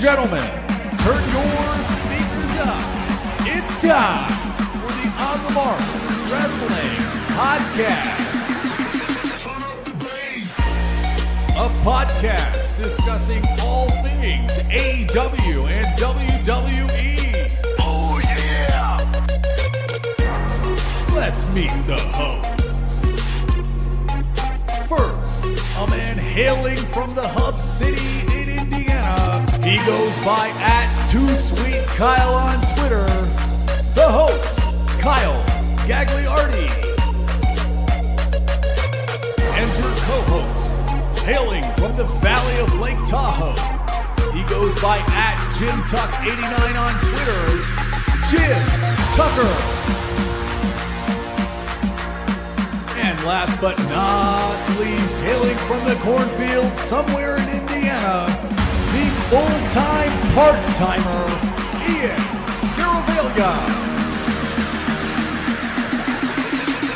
gentlemen, turn your speakers up. It's time for the On the Mark Wrestling Podcast. Turn up the bass. A podcast discussing all things AEW and WWE. Oh yeah! Let's meet the hosts. First, a man hailing from the hub city in Indiana. He goes by @TooSweetKyle on Twitter. The host, Kyle Gagliardi. Enter co-host, hailing from the Valley of Lake Tahoe. He goes by @JimTuck89 on Twitter. Jim Tucker. And last but not least, hailing from the cornfield somewhere in Indiana, the full-time part-timer, Ian Garavaglia.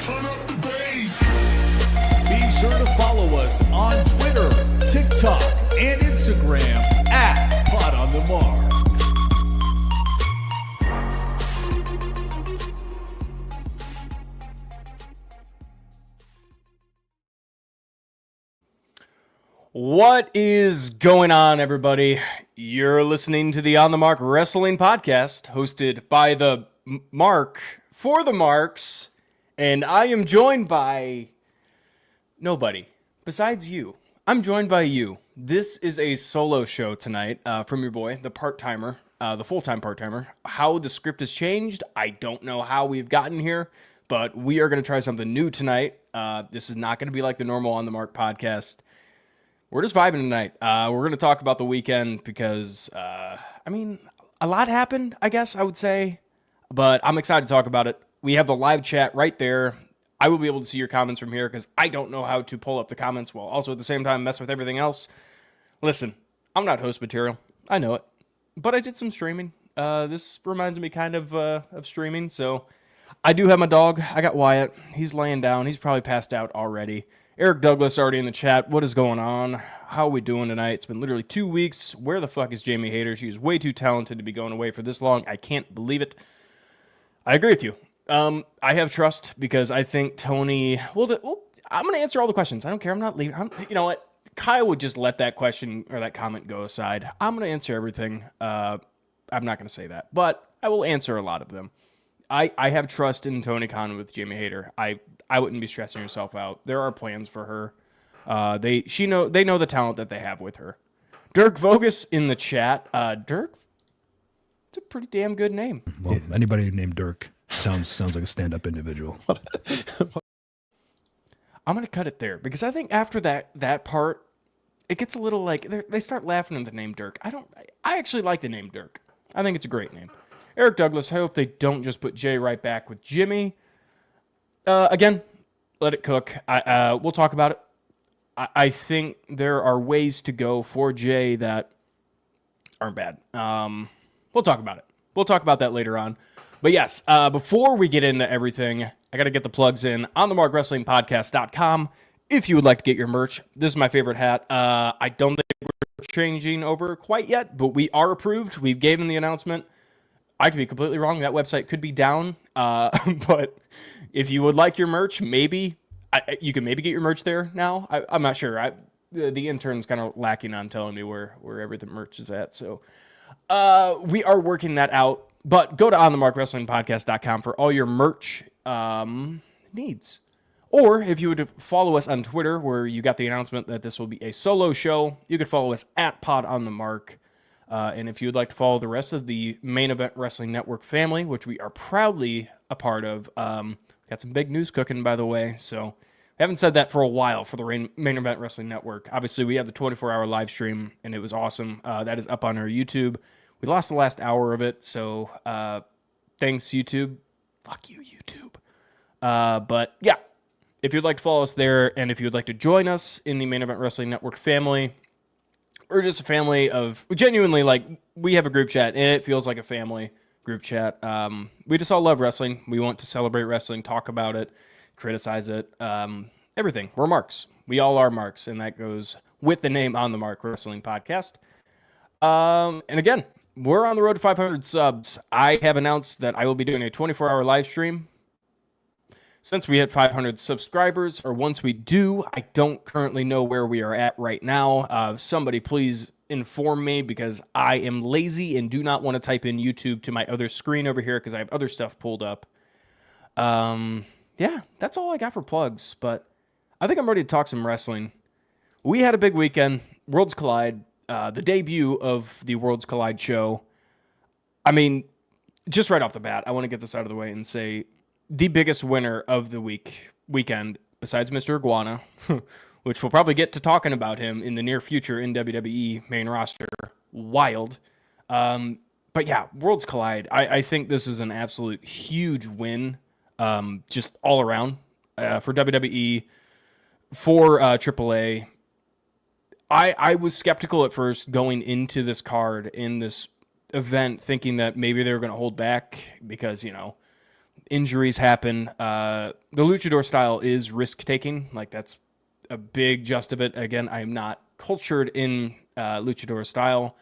Turn up the bass. Be sure to follow us on Twitter, TikTok, and Instagram @PodOnTheMark. What is going on, everybody? You're listening to the On the Mark Wrestling Podcast, hosted by the Mark for the Marks, and I am joined by nobody besides you. I'm joined by you. This is a solo show tonight from your boy, the part-timer, the full-time part-timer. How the script has changed, I don't know how we've gotten here, but we are going to try something new tonight. This is not going to be like the normal On the Mark podcast. We're just vibing tonight. We're going to talk about the weekend because, a lot happened, I guess I would say. But I'm excited to talk about it. We have the live chat right there. I will be able to see your comments from here because I don't know how to pull up the comments while also at the same time mess with everything else. Listen, I'm not host material. I know it. But I did some streaming. This reminds me kind of streaming. So I do have my dog. I got Wyatt. He's laying down. He's probably passed out already. Eric Douglas already in the chat. What is going on? How are we doing tonight? It's been literally 2 weeks. Where the fuck is Jamie Hayter? She is way too talented to be going away for this long. I can't believe it. I agree with you. I have trust because I think Tony... Well, I'm going to answer all the questions. I don't care. I'm not leaving. You know what? Kyle would just let that question or that comment go aside. I'm going to answer everything. I'm not going to say that. But I will answer a lot of them. I have trust in Tony Khan with Jamie Hayter. I wouldn't be stressing yourself out. There are plans for her. They know the talent that they have with her. Dirk Vogus in the chat. Dirk, it's a pretty damn good name. Well, anybody named Dirk sounds like a stand-up individual. I'm gonna cut it there because I think after that part, it gets a little like they start laughing at the name Dirk. I actually like the name Dirk. I think it's a great name. Eric Douglas. I hope they don't just put Jay right back with Jimmy. Again, let it cook. We'll talk about it. I think there are ways to go for Jay that aren't bad. We'll talk about it. We'll talk about that later on. But yes, before we get into everything, I got to get the plugs in. OnTheMarkWrestlingPodcast.com. If you would like to get your merch, this is my favorite hat. I don't think we're changing over quite yet, but we are approved. We've given the announcement. I could be completely wrong. That website could be down. But if you would like your merch, maybe you can maybe get your merch there now. I'm not sure. The intern's kind of lacking on telling me where everything merch is at. So we are working that out. But go to OnTheMarkWrestlingPodcast.com for all your merch needs. Or if you would follow us on Twitter, where you got the announcement that this will be a solo show, you could follow us @PodOnTheMark. And if you would like to follow the rest of the Main Event Wrestling Network family, which we are proudly a part of, got some big news cooking, by the way. So I haven't said that for a while for the Main Event Wrestling Network. Obviously, we had the 24-hour live stream, and it was awesome. That is up on our YouTube. We lost the last hour of it, so thanks, YouTube. Fuck you, YouTube. But yeah, if you'd like to follow us there, and if you'd like to join us in the Main Event Wrestling Network family, we're just a family of, genuinely, like, we have a group chat, and it feels like a family group chat. We just all love wrestling. We want to celebrate wrestling, talk about it, criticize it, everything. We're marks. We all are marks, and that goes with the name On the Mark Wrestling Podcast. And again, we're on the road to 500 subs. I have announced that I will be doing a 24-hour live stream since we hit 500 subscribers, or once we do. I don't currently know where we are at right now. Somebody please inform me, because I am lazy and do not want to type in YouTube to my other screen over here because I have other stuff pulled up. Yeah, that's all I got for plugs, but I think I'm ready to talk some wrestling. We had a big weekend. Worlds Collide, the debut of the Worlds Collide show. I mean, just right off the bat, I want to get this out of the way and say the biggest winner of the weekend, besides Mr. Iguana, which we'll probably get to talking about him in the near future in WWE main roster. Wild. But yeah, Worlds Collide. I think this is an absolute huge win, just all around, for WWE, for AAA. I was skeptical at first going into this card, in this event, thinking that maybe they were going to hold back because, injuries happen. The luchador style is risk-taking. Like, that's a big just of it. Again, I am not cultured in luchador style.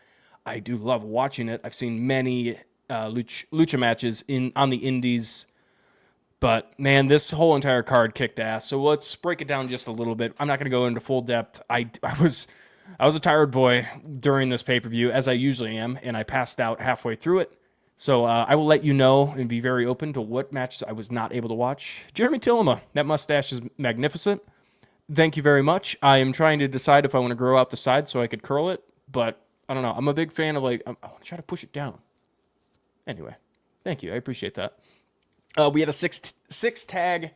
I do love watching it. I've seen many lucha matches on the indies. But, man, this whole entire card kicked ass. So let's break it down just a little bit. I'm not going to go into full depth. I was a tired boy during this pay-per-view, as I usually am, and I passed out halfway through it. So I will let you know and be very open to what matches I was not able to watch. Jeremy Tillema, that mustache is magnificent. Thank you very much. I am trying to decide if I want to grow out the side so I could curl it, but I don't know. I'm a big fan of, I want to try to push it down. Anyway, thank you. I appreciate that. We had a six tag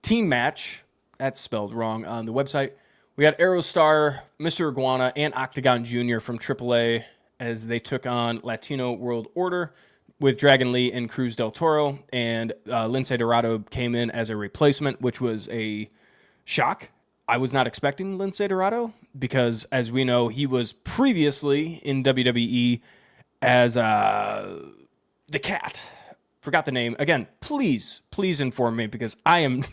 team match. That's spelled wrong on the website. We had Aerostar, Mr. Iguana, and Octagon Jr. from AAA as they took on Latino World Order with Dragon Lee and Cruz del Toro. And Lince Dorado came in as a replacement, which was a shock. I was not expecting Lince Dorado because, as we know, he was previously in WWE as the Cat. Forgot the name. Again, please inform me, because I'm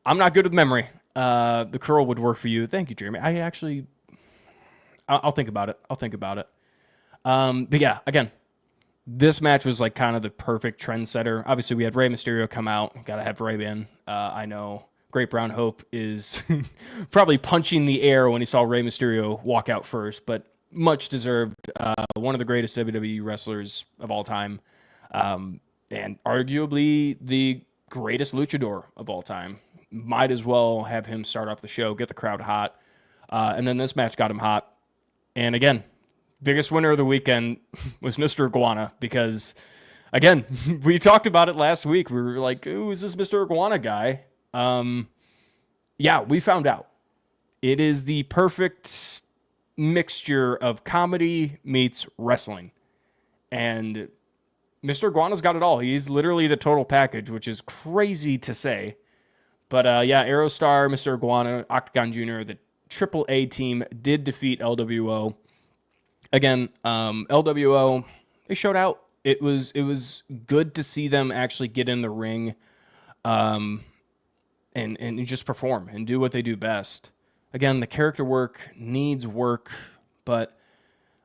not good with memory. The curl would work for you. Thank you, Jeremy. I'll think about it. But yeah, again, this match was like kind of the perfect trendsetter. Obviously, we had Rey Mysterio come out. Got to have Rey in. I know Great Brown Hope is probably punching the air when he saw Rey Mysterio walk out first, but much deserved. One of the greatest WWE wrestlers of all time. And arguably the greatest luchador of all time. Might as well have him start off the show, get the crowd hot. And then this match got him hot. And again, biggest winner of the weekend was Mr. Iguana, because, again, we talked about it last week. We were like, ooh, is this Mr. Iguana guy? Yeah, we found out. It is the perfect mixture of comedy meets wrestling. And Mr. Iguana's got it all. He's literally the total package, which is crazy to say. But yeah, Aerostar, Mr. Iguana, Octagon Jr., the AAA team did defeat LWO. Again, LWO, they showed out. It was good to see them actually get in the ring and just perform and do what they do best. Again, the character work needs work, but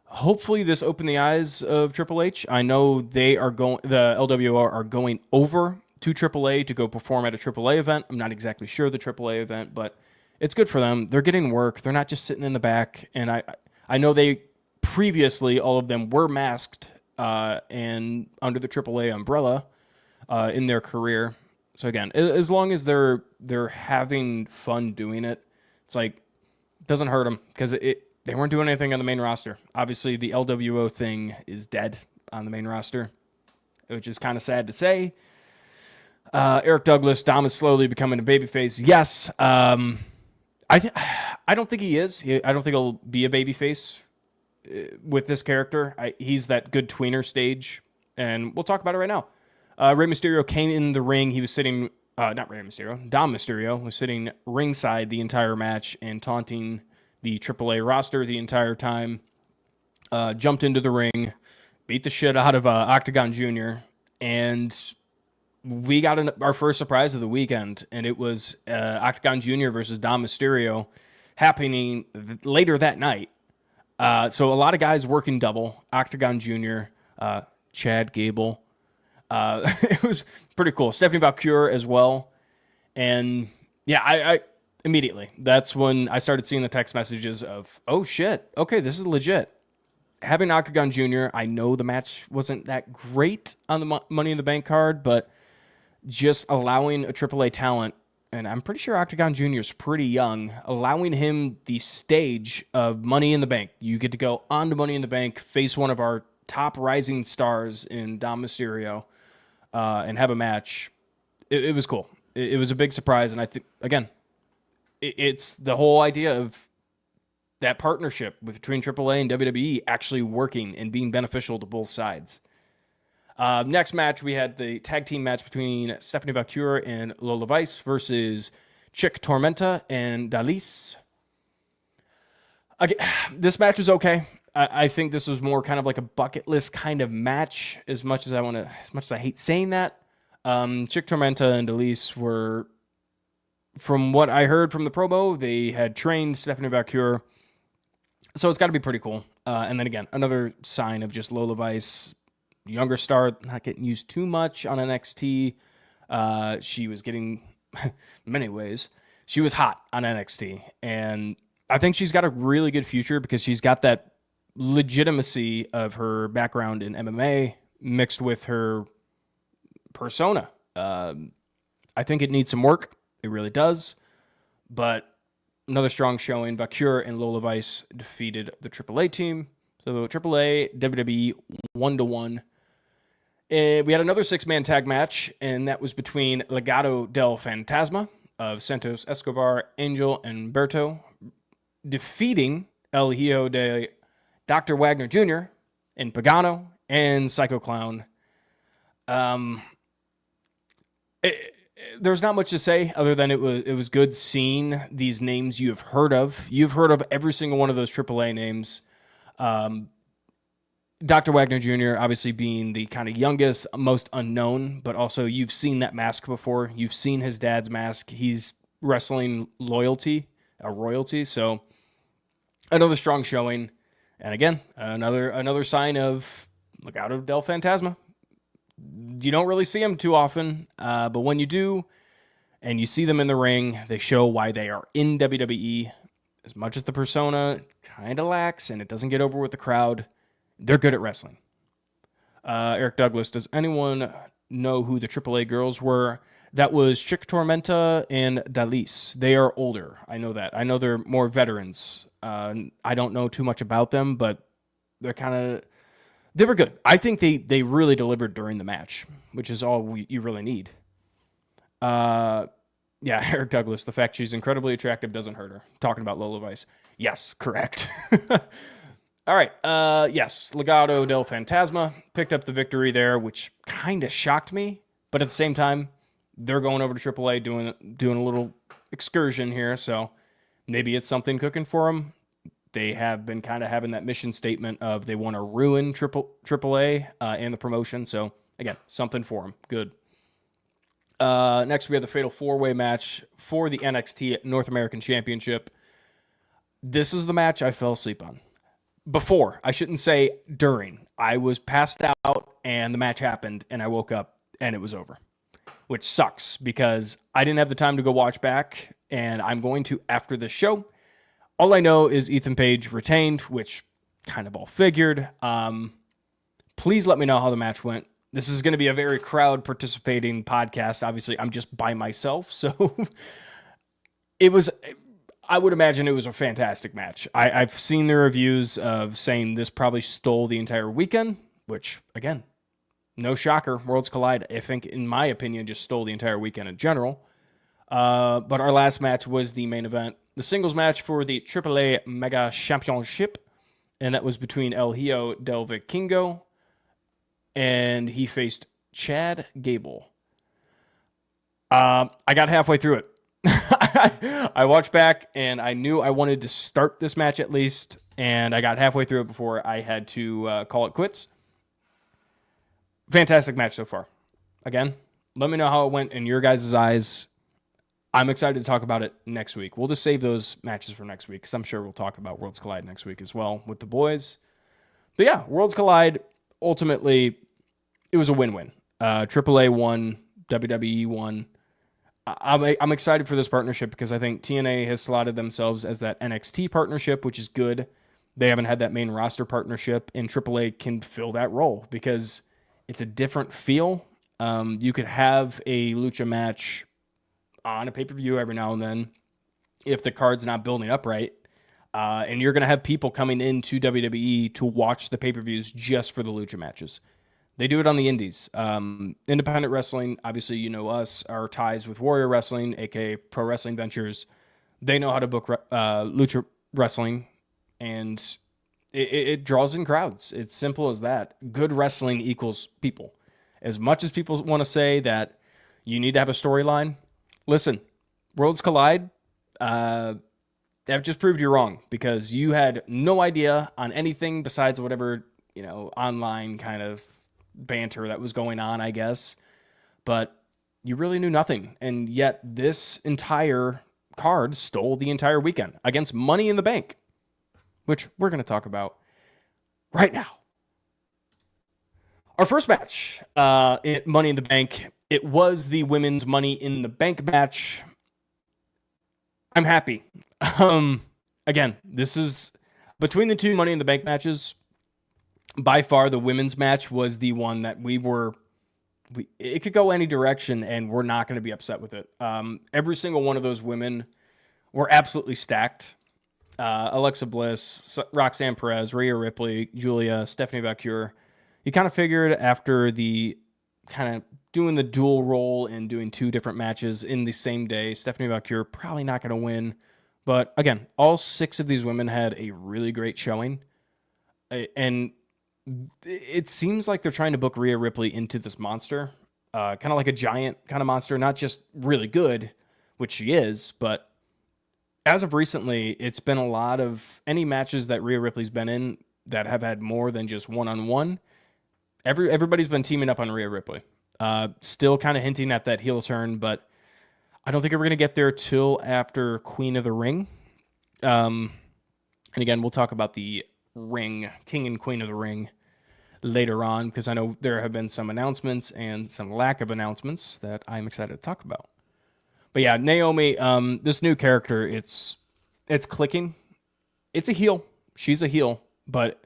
hopefully this opened the eyes of Triple H. I know the LWO are going over to AAA to go perform at a AAA event. I'm not exactly sure the AAA event, but it's good for them. They're getting work. They're not just sitting in the back. And I know they previously, all of them were masked and under the AAA umbrella in their career. So again, as long as they're having fun doing it, it's like, it doesn't hurt them, because they weren't doing anything on the main roster. Obviously, the LWO thing is dead on the main roster, which is kind of sad to say. Eric Douglas, Dom is slowly becoming a babyface. Yes, I don't think he is. I don't think he'll be a babyface with this character. He's that good tweener stage, and we'll talk about it right now. Rey Mysterio came in the ring. He was sitting, not Rey Mysterio, Dom Mysterio was sitting ringside the entire match and taunting the AAA roster the entire time. Jumped into the ring, beat the shit out of Octagon Jr., and we got our first surprise of the weekend, and it was Octagon Jr. versus Dom Mysterio happening later that night. So a lot of guys working double. Octagon Jr., Chad Gable. It was pretty cool. Stephanie Valkyr as well. And yeah, I immediately, that's when I started seeing the text messages of, oh shit, okay, this is legit. Having Octagon Jr., I know the match wasn't that great on the Money in the Bank card, but just allowing a AAA talent, and I'm pretty sure Octagon Jr. is pretty young, allowing him the stage of Money in the Bank. You get to go on to Money in the Bank, face one of our top rising stars in Dom Mysterio, and have a match. It was cool. It was a big surprise, and I think, again, it's the whole idea of that partnership between AAA and WWE actually working and being beneficial to both sides. Next match, we had the tag team match between Stephanie Valkyr and Lola Vice versus Chick Tormenta and Dalise. Again, this match was okay. I think this was more kind of like a bucket list kind of match, as much as I hate saying that. Chick Tormenta and Dalise were, from what I heard from the promo, they had trained Stephanie Valkyr. So it's got to be pretty cool. And then again, another sign of just Lola Vice, younger star, not getting used too much on NXT. She was getting, in many ways, she was hot on NXT. And I think she's got a really good future because she's got that legitimacy of her background in MMA mixed with her persona. I think it needs some work. It really does. But another strong showing. Valkyr and Lola Vice defeated the AAA team. So AAA, WWE 1-1. We had another 6-man tag match, and that was between Legado del Fantasma of Santos Escobar, Angel, and Berto, defeating El Hijo de Dr. Wagner Jr. and Pagano and Psycho Clown. There's not much to say other than it was good seeing these names you have heard of. You've heard of every single one of those AAA names. Dr. Wagner Jr. obviously being the kind of youngest, most unknown, but also you've seen that mask before. You've seen his dad's mask. He's wrestling royalty. So another strong showing. And again, another sign of Legado del Fantasma. You don't really see them too often, but when you do, and you see them in the ring, they show why they are in WWE. As much as the persona kind of lacks and it doesn't get over with the crowd, they're good at wrestling. Eric Douglas, does anyone know who the AAA girls were? That was Chick Tormenta and Dalise. They are older. I know that. I know they're more veterans. I don't know too much about them, but they were good. I think they really delivered during the match, which is all you really need. Yeah, Eric Douglas, the fact she's incredibly attractive doesn't hurt her. Talking about Lola Vice. Yes, correct. All right. Yes, Legado del Fantasma picked up the victory there, which kind of shocked me. But at the same time, they're going over to AAA doing a little excursion here. So maybe it's something cooking for them. They have been kind of having that mission statement of they want to ruin AAA and the promotion. So, again, something for them. Good. Next, we have the Fatal 4-Way match for the NXT North American Championship. This is the match I fell asleep on. Before, I shouldn't say during. I was passed out, and the match happened, and I woke up, and it was over. Which sucks, because I didn't have the time to go watch back, and I'm going to after this show. All I know is Ethan Page retained, which kind of all figured. Please let me know how the match went. This is going to be a very crowd participating podcast. Obviously, I'm just by myself. So I would imagine it was a fantastic match. I've seen the reviews of saying this probably stole the entire weekend, which, again, no shocker. Worlds collide, I think, in my opinion, just stole the entire weekend in general. But our last match was the main event. The singles match for the AAA Mega Championship, and that was between El Hijo del Vikingo, and he faced Chad Gable. I got halfway through it. I watched back, and I knew I wanted to start this match at least, and I got halfway through it before I had to call it quits. Fantastic match so far. Again, let me know how it went in your guys' eyes. I'm excited to talk about it next week. We'll just save those matches for next week because I'm sure we'll talk about Worlds Collide next week as well with the boys. But yeah, Worlds Collide, ultimately, it was a win-win. AAA won, WWE won. I'm excited for this partnership because I think TNA has slotted themselves as that NXT partnership, which is good. They haven't had that main roster partnership, and AAA can fill that role because it's a different feel. You could have a lucha match on a pay-per-view every now and then if the card's not building up right. And you're going to have people coming into WWE to watch the pay-per-views just for the lucha matches. They do it on the indies. Independent wrestling, obviously, you know us, our ties with Warrior Wrestling, aka Pro Wrestling Ventures. They know how to book lucha wrestling, and it draws in crowds. It's simple as that. Good wrestling equals people. As much as people want to say that you need to have a storyline, listen, Worlds Collide, that just proved you wrong because you had no idea on anything besides whatever, online kind of banter that was going on, I guess. But you really knew nothing. And yet this entire card stole the entire weekend against Money in the Bank, which we're going to talk about right now. Our first match at Money in the Bank, it was the women's Money in the Bank match. I'm happy. Again, this is between the two Money in the Bank matches. By far, the women's match was the one that it could go any direction, and we're not going to be upset with it. Every single one of those women were absolutely stacked. Alexa Bliss, Roxanne Perez, Rhea Ripley, Julia, Stephanie Valkyrie. You kind of figured after the kind of doing the dual role and doing two different matches in the same day, Stephanie Valkyrie probably not going to win. But again, all 6 of these women had a really great showing. And it seems like they're trying to book Rhea Ripley into this monster, kind of like a giant kind of monster, not just really good, which she is, but as of recently, it's been a lot of any matches that Rhea Ripley's been in that have had more than just one-on-one. Everybody's been teaming up on Rhea Ripley. Still kind of hinting at that heel turn, but I don't think we're going to get there till after Queen of the Ring. And again, we'll talk about the Ring, King and Queen of the Ring, later on, because I know there have been some announcements and some lack of announcements that I'm excited to talk about. But yeah, Naomi, this new character, it's clicking. It's a heel. She's a heel, but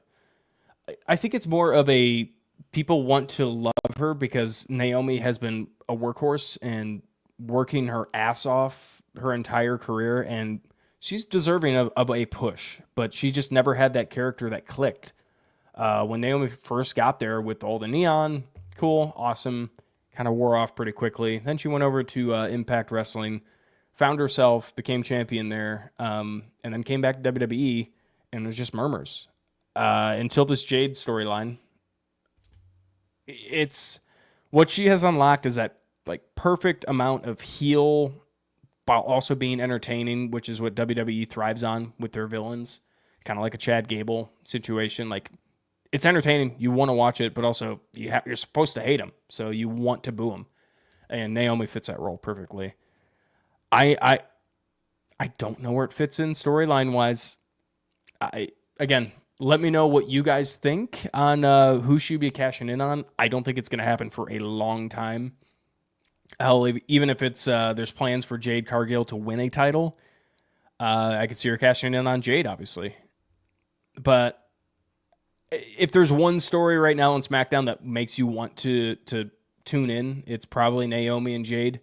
I think it's more of a people want to love her because Naomi has been a workhorse and working her ass off her entire career, and she's deserving of a push, but she just never had that character that clicked. When Naomi first got there with all the neon, cool, awesome, kind of wore off pretty quickly. Then she went over to Impact Wrestling, found herself, became champion there, and then came back to WWE, and it was just murmurs. Until this Jade storyline, it's what she has unlocked is that like perfect amount of heel while also being entertaining, which is what WWE thrives on with their villains, kind of like a Chad Gable situation. Like, it's entertaining. You want to watch it, but also you're supposed to hate him, so you want to boo him. And Naomi fits that role perfectly. I don't know where it fits in storyline wise. Again, let me know what you guys think on who should be cashing in on. I don't think it's going to happen for a long time. Hell, even if it's there's plans for Jade Cargill to win a title, I could see her cashing in on Jade, obviously. But if there's one story right now on SmackDown that makes you want to tune in, it's probably Naomi and Jade.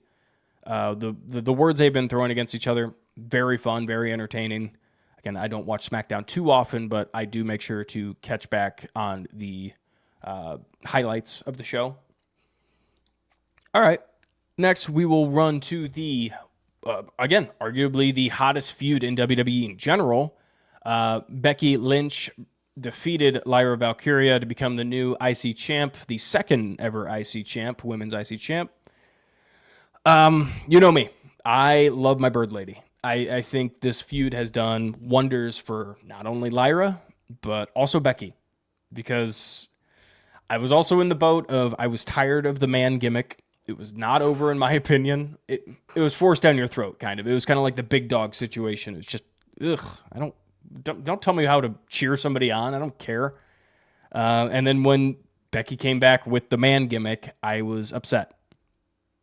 The words they've been throwing against each other, very fun, very entertaining. Again, I don't watch SmackDown too often, but I do make sure to catch back on the highlights of the show. All right. Next, we will run to the, again, arguably the hottest feud in WWE in general. Becky Lynch defeated Lyra Valkyria to become the new IC champ, the second ever IC champ, women's IC champ. You know me. I love my Bird Lady. I think this feud has done wonders for not only Lyra, but also Becky. Because I was also in the boat of I was tired of the man gimmick. It was not over, in my opinion. It was forced down your throat, kind of. It was kind of like the big dog situation. It's just, ugh. Don't tell me how to cheer somebody on. I don't care. And then when Becky came back with the man gimmick, I was upset.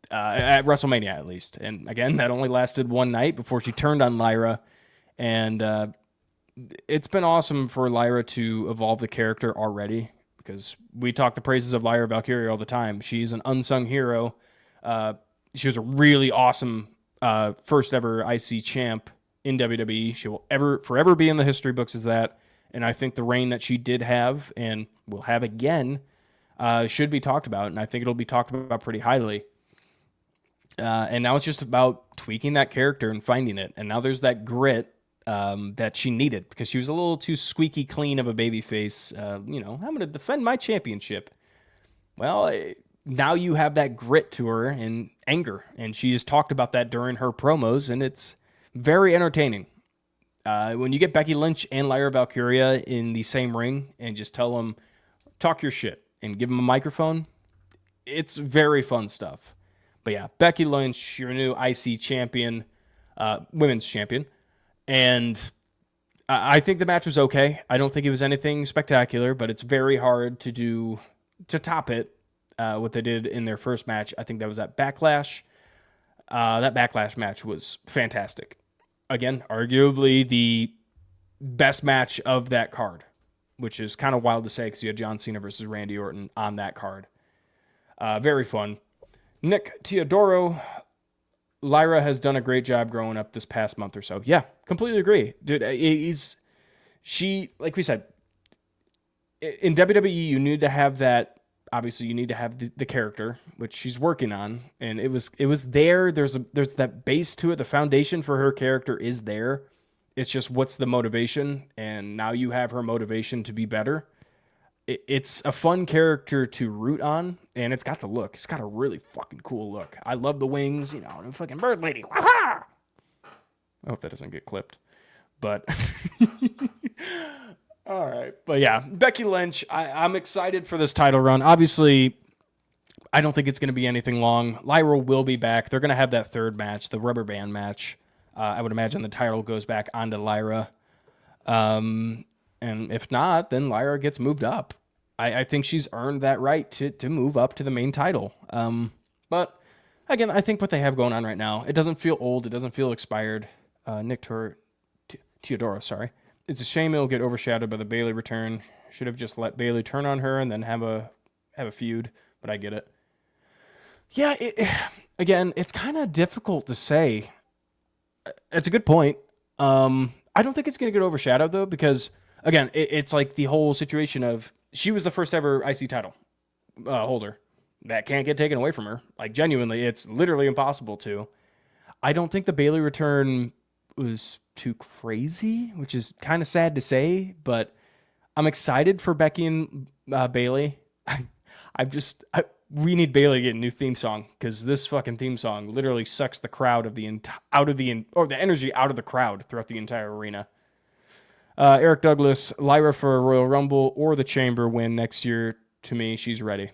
At WrestleMania, at least. And again, that only lasted one night before she turned on Lyra. And it's been awesome for Lyra to evolve the character already, because we talk the praises of Lyra Valkyria all the time. She's an unsung hero. She was a really awesome first ever IC champ in WWE. She will forever be in the history books as that. And I think the reign that she did have and will have again should be talked about. And I think it'll be talked about pretty highly. And now it's just about tweaking that character and finding it. And now there's that grit that she needed, because she was a little too squeaky clean of a babyface. I'm going to defend my championship. Well, now you have that grit to her and anger. And she has talked about that during her promos, and it's very entertaining. When you get Becky Lynch and Lyra Valkyria in the same ring and just tell them, talk your shit, and give them a microphone, it's very fun stuff. But yeah, Becky Lynch, your new IC champion, women's champion. And I think the match was okay. I don't think it was anything spectacular, but it's very hard to top it, what they did in their first match. I think that was at Backlash. That Backlash match was fantastic. Again, arguably the best match of that card, which is kind of wild to say because you had John Cena versus Randy Orton on that card. Very fun. Nick Teodoro, Lyra has done a great job growing up this past month or so. Yeah, completely agree. Dude, like we said, in WWE, you need to have that. Obviously, you need to have the character, which she's working on. And it was there. There's that base to it. The foundation for her character is there. It's just, what's the motivation? And now you have her motivation to be better. It's a fun character to root on, and it's got the look. It's got a really fucking cool look. I love the wings, the fucking bird lady. I hope that doesn't get clipped. But, all right. But yeah, Becky Lynch, I'm excited for this title run. Obviously, I don't think it's going to be anything long. Lyra will be back. They're going to have that third match, the rubber band match. I would imagine the title goes back onto Lyra. And if not, then Lyra gets moved up. I think she's earned that right to move up to the main title. But again, I think what they have going on right now, it doesn't feel old. It doesn't feel expired. Nick Teodoro, sorry. It's a shame it'll get overshadowed by the Bayley return. Should have just let Bayley turn on her and then have a feud, but I get it. Yeah, again, it's kind of difficult to say. It's a good point. I don't think it's going to get overshadowed, though, because, again, it's like the whole situation of she was the first ever IC title holder. That can't get taken away from her. Like, genuinely, it's literally impossible to. I don't think the Bayley return was too crazy, which is kind of sad to say, but I'm excited for Becky and Bayley. We need Bayley to get a new theme song, because this fucking theme song literally sucks the crowd of the energy out of the crowd throughout the entire arena. Eric Douglas, Lyra for a Royal Rumble or the Chamber win next year. To me, she's ready.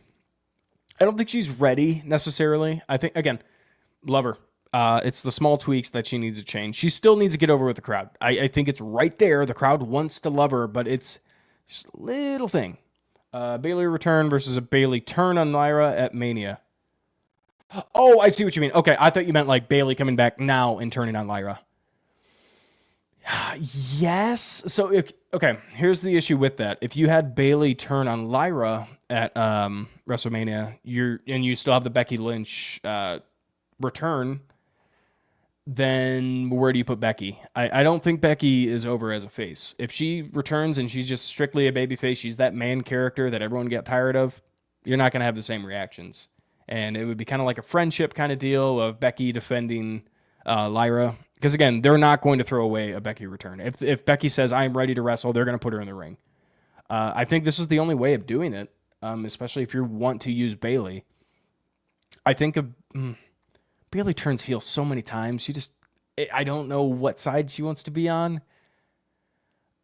I don't think she's ready necessarily. I think, again, love her. It's the small tweaks that she needs to change. She still needs to get over with the crowd. I think it's right there. The crowd wants to love her, but it's just a little thing. Bayley return versus a Bayley turn on Lyra at Mania. Oh, I see what you mean. Okay, I thought you meant like Bayley coming back now and turning on Lyra. Yes. So, okay, here's the issue with that. If you had Bayley turn on Lyra at WrestleMania, you still have the Becky Lynch return, then where do you put Becky? I don't think Becky is over as a face. If she returns and she's just strictly a babyface, she's that man character that everyone got tired of, you're not going to have the same reactions. And it would be kind of like a friendship kind of deal of Becky defending Lyra. Because, again, they're not going to throw away a Becky return. If Becky says, I'm ready to wrestle, they're going to put her in the ring. I think this is the only way of doing it, especially if you want to use Bayley. I think Bayley turns heel so many times. I don't know what side she wants to be on.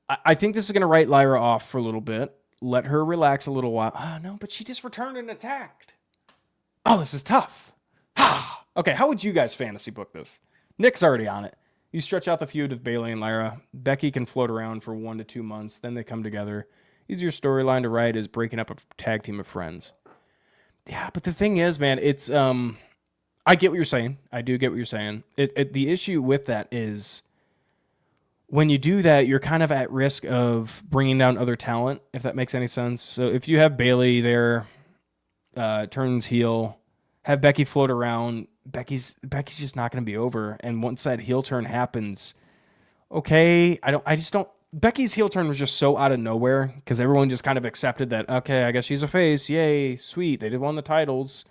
I think this is going to write Lyra off for a little bit. Let her relax a little while. Oh, no, but she just returned and attacked. Oh, this is tough. Okay, how would you guys fantasy book this? Nick's already on it. You stretch out the feud with Bayley and Lyra. Becky can float around for 1 to 2 months, then they come together. Easier storyline to write is breaking up a tag team of friends. Yeah, but the thing is, man, it's I get what you're saying. I do get what you're saying. The issue with that is when you do that, you're kind of at risk of bringing down other talent, if that makes any sense. So if you have Bayley there, turns heel, have Becky float around, Becky's just not going to be over. And once that heel turn happens, okay, I just don't. Becky's heel turn was just so out of nowhere because everyone just kind of accepted that. Okay, I guess she's a face. Yay, sweet. They did won the titles.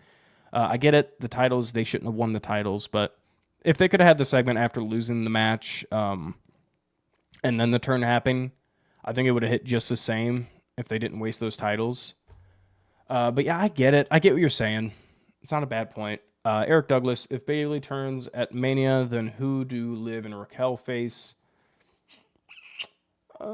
I get it. The titles, they shouldn't have won the titles, but if they could have had the segment after losing the match, and then the turn happened, I think it would have hit just the same if they didn't waste those titles. But yeah, I get it. I get what you're saying. It's not a bad point. Eric Douglas, if Bayley turns at Mania, then who do Liv and Raquel face? I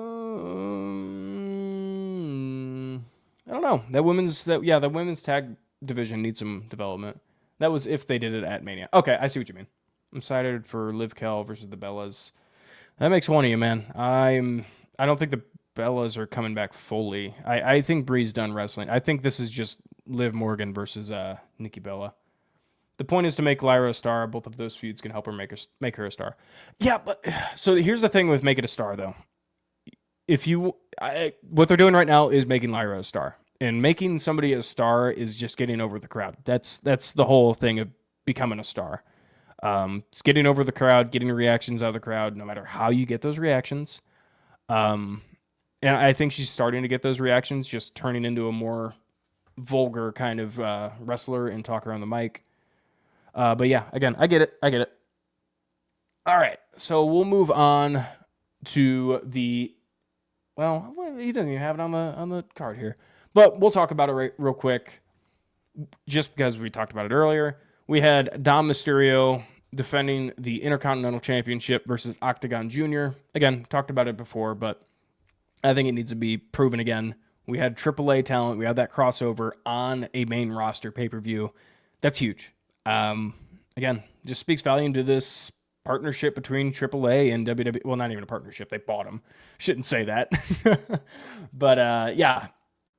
don't know. The women's tag division needs some development. That was if they did it at Mania. Okay, I see what you mean. I'm excited for Liv Kel versus the Bellas. That makes one of you, man. I don't think the Bellas are coming back fully. I think Bree's done wrestling. I think this is just Liv Morgan versus Nikki Bella. The point is to make Lyra a star. Both of those feuds can help her make her a star. Yeah, but so here's the thing with make it a star though. What they're doing right now is making Lyra a star, and making somebody a star is just getting over the crowd. That's the whole thing of becoming a star. It's getting over the crowd, getting reactions out of the crowd, no matter how you get those reactions. And I think she's starting to get those reactions, just turning into a more vulgar kind of wrestler and talker on the mic. But yeah, again, I get it. All right, so we'll move on to the. Well, he doesn't even have it on the card here, but we'll talk about it real quick, just because we talked about it earlier. We had Dom Mysterio defending the Intercontinental Championship versus Octagon Jr. Again, talked about it before, but I think it needs to be proven again. We had AAA talent. We had that crossover on a main roster pay-per-view. That's huge. Again, just speaks volume to this partnership between AAA and WWE. Well, not even a partnership. They bought them. Shouldn't say that. But yeah,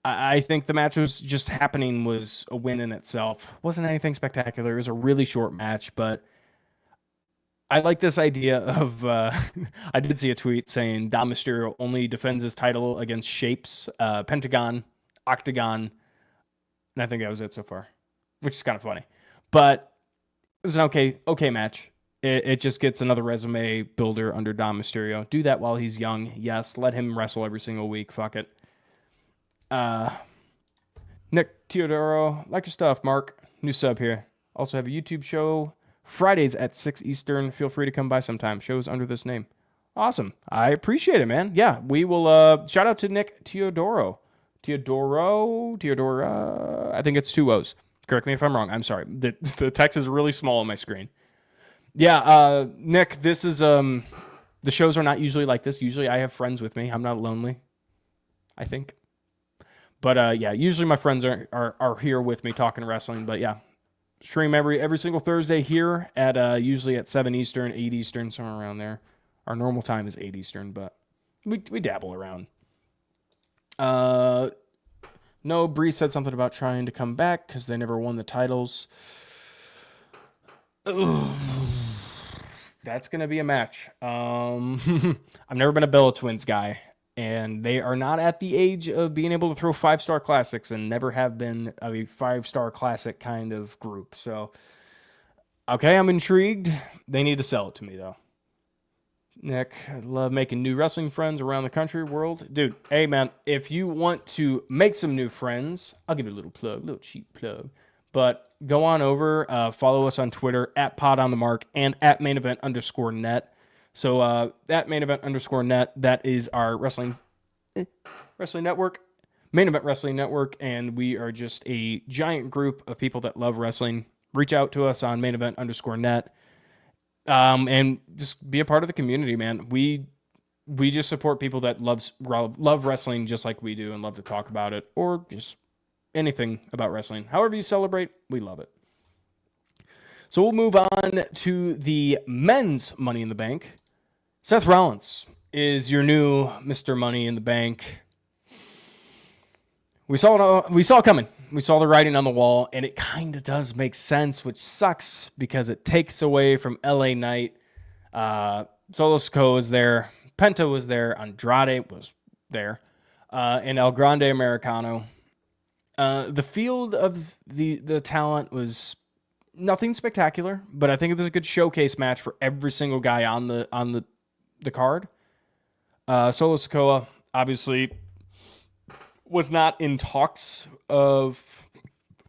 I think the match was just happening was a win in itself. Wasn't anything spectacular. It was a really short match, but I like this idea of, I did see a tweet saying Dom Mysterio only defends his title against Shapes, Pentagon, Octagon, and I think that was it so far, which is kind of funny. But it was an okay match. It just gets another resume builder under Dom Mysterio. Do that while he's young. Yes, let him wrestle every single week. Fuck it. Nick Teodoro, like your stuff, Mark. New sub here. Also have a YouTube show Fridays at 6 Eastern. Feel free to come by sometime. Shows under this name. Awesome. I appreciate it, man. Yeah, we will shout out to Nick Teodoro. Teodoro. I think it's 2 O's. Correct me if I'm wrong. I'm sorry. The text is really small on my screen. Yeah, Nick, this is the shows are not usually like this. Usually I have friends with me. I'm not lonely, I think. But yeah, usually my friends are here with me talking wrestling. But yeah, stream every single Thursday here at usually at 7 Eastern, 8 Eastern, somewhere around there. Our normal time is 8 Eastern, but we dabble around. No, Bree said something about trying to come back because they never won the titles. Ugh. That's going to be a match. I've never been a Bella Twins guy, and they are not at the age of being able to throw 5-star classics and never have been a 5-star classic kind of group. So, okay, I'm intrigued. They need to sell it to me, though. Nick, I love making new wrestling friends around the country, world. Dude, hey, man, if you want to make some new friends, I'll give you a little plug, a little cheap plug. But go on over, follow us on Twitter, at PodOnTheMark and at MainEvent_net. So at MainEvent_net, that is our wrestling network, Main Event Wrestling Network, and we are just a giant group of people that love wrestling. Reach out to us on MainEvent_net, and just be a part of the community, man. We just support people that love wrestling just like we do and love to talk about it, or just anything about wrestling. However you celebrate, we love it. So we'll move on to the men's Money in the Bank. Seth Rollins is your new Mr. Money in the Bank. We saw it coming. We saw the writing on the wall, and it kind of does make sense, which sucks because it takes away from LA Knight. Solo Sikoa was there. Penta was there. Andrade was there. And El Grande Americano. The field of the talent was nothing spectacular, but I think it was a good showcase match for every single guy on the card. Solo Sikoa obviously was not in talks of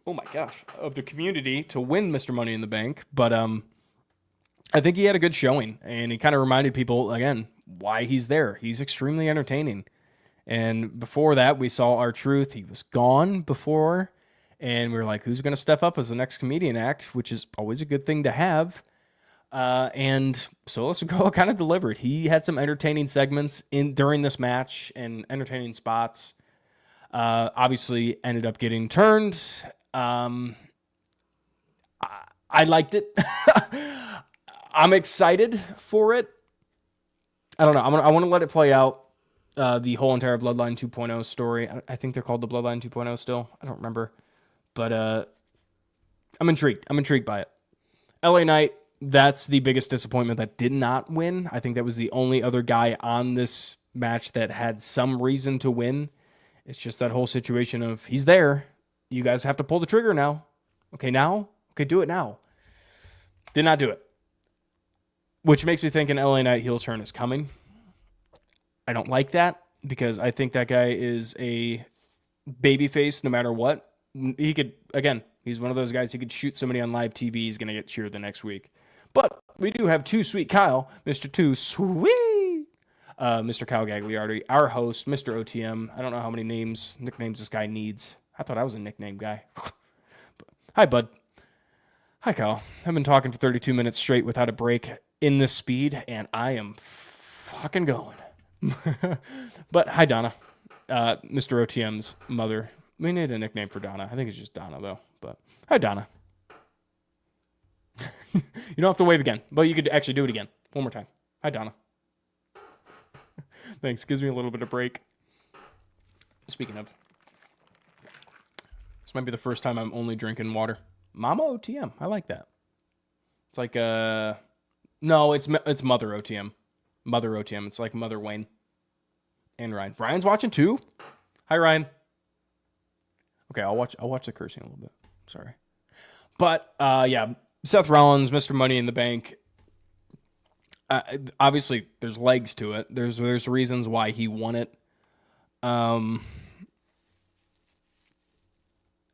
the community to win Mr. Money in the Bank, but I think he had a good showing, and he kind of reminded people again why he's there. He's extremely entertaining. And before that, we saw R-Truth. He was gone before, and we were like, who's going to step up as the next comedian act, which is always a good thing to have. And Solo Sikoa kind of delivered. He had some entertaining segments during this match and entertaining spots. Obviously ended up getting turned. I liked it. I'm excited for it. I don't know. I want to let it play out. The whole entire Bloodline 2.0 story. I think they're called the Bloodline 2.0 still. I don't remember. But I'm intrigued. I'm intrigued by it. LA Knight, that's the biggest disappointment that did not win. I think that was the only other guy on this match that had some reason to win. It's just that whole situation of he's there. You guys have to pull the trigger now. Okay, now? Okay, do it now. Did not do it. Which makes me think an LA Knight heel turn is coming. I don't like that because I think that guy is a babyface no matter what. He could, again, he's one of those guys who could shoot somebody on live TV. He's going to get cheered the next week. But we do have Too Sweet Kyle, Mr. Too Sweet, Mr. Kyle Gagliardi, our host, Mr. OTM. I don't know how many nicknames this guy needs. I thought I was a nickname guy. Hi, bud. Hi, Kyle. I've been talking for 32 minutes straight without a break in this speed, and I am fucking going. But hi, Donna, Mr. OTM's mother. We need a nickname for Donna. I think it's just Donna, though. But hi, Donna. You don't have to wave again, but you could actually do it again. One more time. Hi, Donna. Thanks. Gives me a little bit of break. Speaking of, this might be the first time I'm only drinking water. Mama OTM. I like that. It's like, no, it's Mother OTM. Mother OTM. It's like Mother Wayne and Ryan. Ryan's watching too. Hi, Ryan. Okay, I'll watch the cursing a little bit. Sorry, but yeah, Seth Rollins, Mr. Money in the Bank. Obviously, there's legs to it. There's reasons why he won it.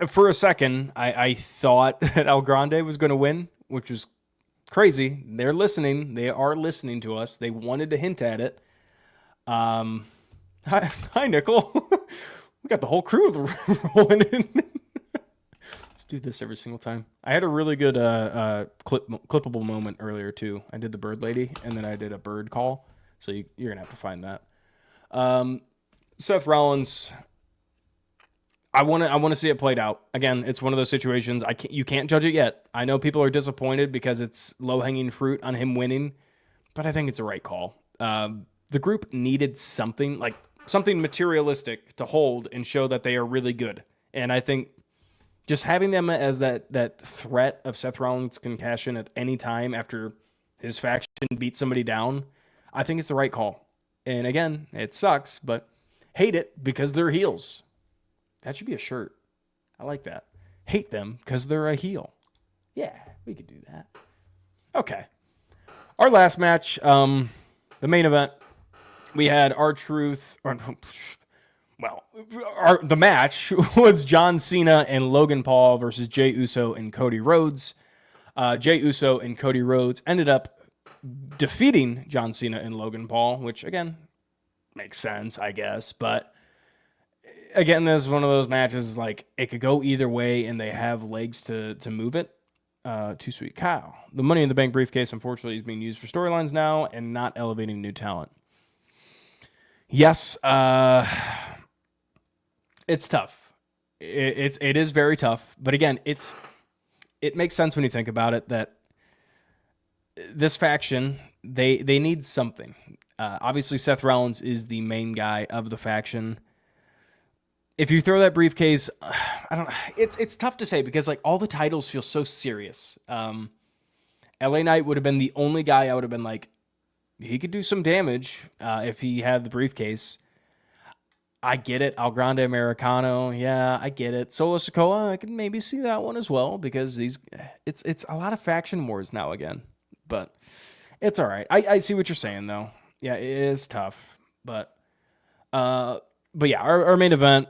For a second, I thought that El Grande was going to win, which was crazy. They're listening. They are listening to us. They wanted to hint at it. Hi, Nickel. We got the whole crew rolling in. Let's do this every single time. I had a really good clippable moment earlier, too. I did the bird lady, and then I did a bird call. So you're going to have to find that. Seth Rollins, I want to see it played out. Again, it's one of those situations. You can't judge it yet. I know people are disappointed because it's low-hanging fruit on him winning, but I think it's the right call. The group needed something materialistic to hold and show that they are really good. And I think just having them as that threat of Seth Rollins can cash in at any time after his faction beats somebody down, I think it's the right call. And again, it sucks, but hate it because they're heels. That should be a shirt. I like that. Hate them because they're a heel. Yeah, we could do that. Okay. Our last match, the main event, we had R-Truth. The match was John Cena and Logan Paul versus Jey Uso and Cody Rhodes. Jey Uso and Cody Rhodes ended up defeating John Cena and Logan Paul, which, again, makes sense, I guess. But, again, this is one of those matches, like, it could go either way, and they have legs to move it. Too Sweet Kyle. The Money in the Bank briefcase, unfortunately, is being used for storylines now and not elevating new talent. Yes, it's tough. It is very tough. But again, it makes sense when you think about it that this faction, they need something. Obviously, Seth Rollins is the main guy of the faction. If you throw that briefcase, I don't. It's tough to say because like all the titles feel so serious. LA Knight would have been the only guy I would have been like, he could do some damage if he had the briefcase. I get it. El Grande Americano, yeah, I get it. Solo Sikoa, I can maybe see that one as well because it's a lot of faction wars now again. But it's all right. I see what you're saying though. Yeah, it is tough. But yeah, our main event,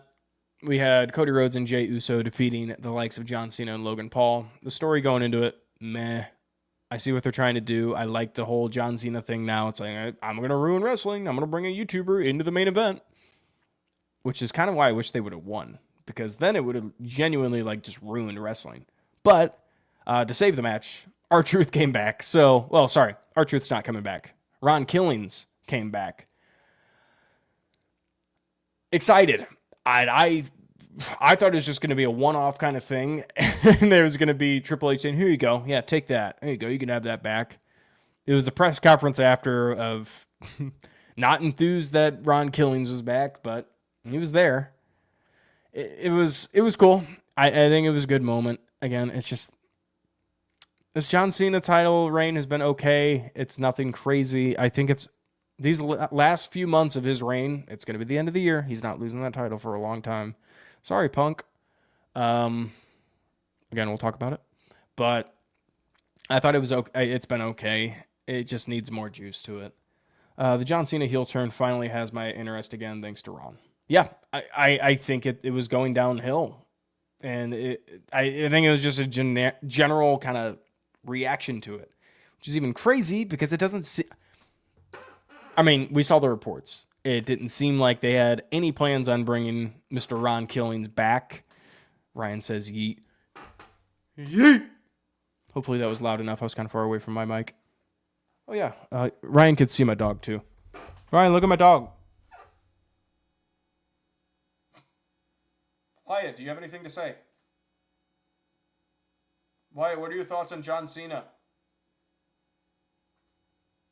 we had Cody Rhodes and Jey Uso defeating the likes of John Cena and Logan Paul. The story going into it, meh. I see what they're trying to do. I like the whole John Cena thing now. It's like, I'm going to ruin wrestling. I'm going to bring a YouTuber into the main event. Which is kind of why I wish they would have won. Because then it would have genuinely like just ruined wrestling. But to save the match, R-Truth came back. R-Truth's not coming back. Ron Killings came back. Excited. I thought it was just going to be a one-off kind of thing. And there was going to be Triple H saying, here you go. Yeah, take that. There you go. You can have that back. It was the press conference after of not enthused that Ron Killings was back, but he was there. It was cool. I think it was a good moment. Again, it's just this John Cena title reign has been okay. It's nothing crazy. I think it's these last few months of his reign. It's going to be the end of the year. He's not losing that title for a long time. Sorry, Punk. Again, we'll talk about it. But I thought it was okay. It's been okay. It just needs more juice to it. The John Cena heel turn finally has my interest again, thanks to Ron. Yeah, I think it was going downhill. And I think it was just a general kind of reaction to it, which is even crazy because it doesn't see. I mean, we saw the reports. It didn't seem like they had any plans on bringing Mr. Ron Killings back. Ryan says yeet. Yeet. Hopefully that was loud enough. I was kind of far away from my mic. Oh, yeah. Ryan could see my dog, too. Ryan, look at my dog. Wyatt, do you have anything to say? Wyatt, what are your thoughts on John Cena?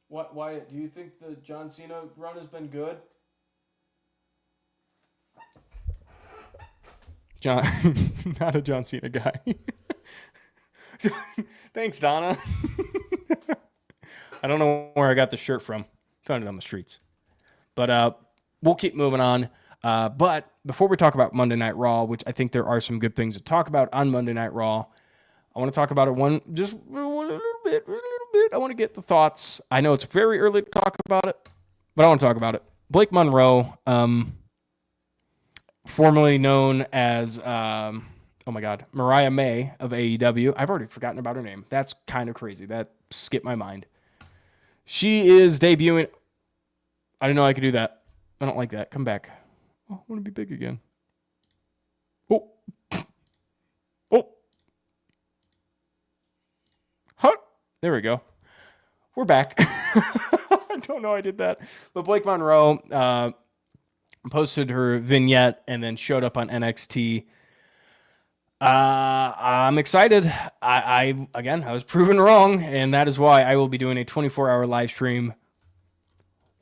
What, Wyatt, do you think the John Cena run has been good? John, not a John Cena guy. Thanks, Donna. I don't know where I got the shirt from. Found it on the streets. But we'll keep moving on. But before we talk about Monday Night Raw, which I think there are some good things to talk about on Monday Night Raw, I want to talk about it just a little bit. I want to get the thoughts. I know it's very early to talk about it, but I want to talk about it. Blake Monroe, formerly known as, Mariah May of AEW. I've already forgotten about her name. That's kind of crazy. That skipped my mind. She is debuting. I didn't know I could do that. I don't like that. Come back. Oh, I want to be big again. Oh. Oh. Huh. There we go. We're back. I don't know I did that. But Blake Monroe posted her vignette and then showed up on NXT. I'm excited. I was proven wrong, and that is why I will be doing a 24-hour live stream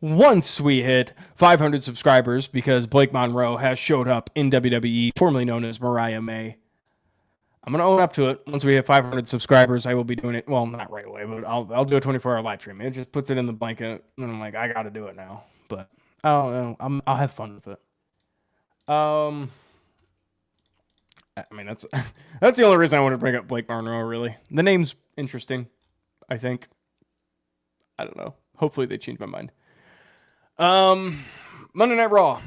once we hit 500 subscribers, because Blake Monroe has showed up in WWE, formerly known as Mariah May. I'm going to own up to it. Once we hit 500 subscribers, I will be doing it. Well, not right away, but I'll do a 24-hour live stream. It just puts it in the blanket, and I'm like, I got to do it now. But I'll have fun with it. I mean, that's the only reason I want to bring up Blake Monroe, really. The name's interesting, I think. I don't know. Hopefully they change my mind. Monday Night Raw.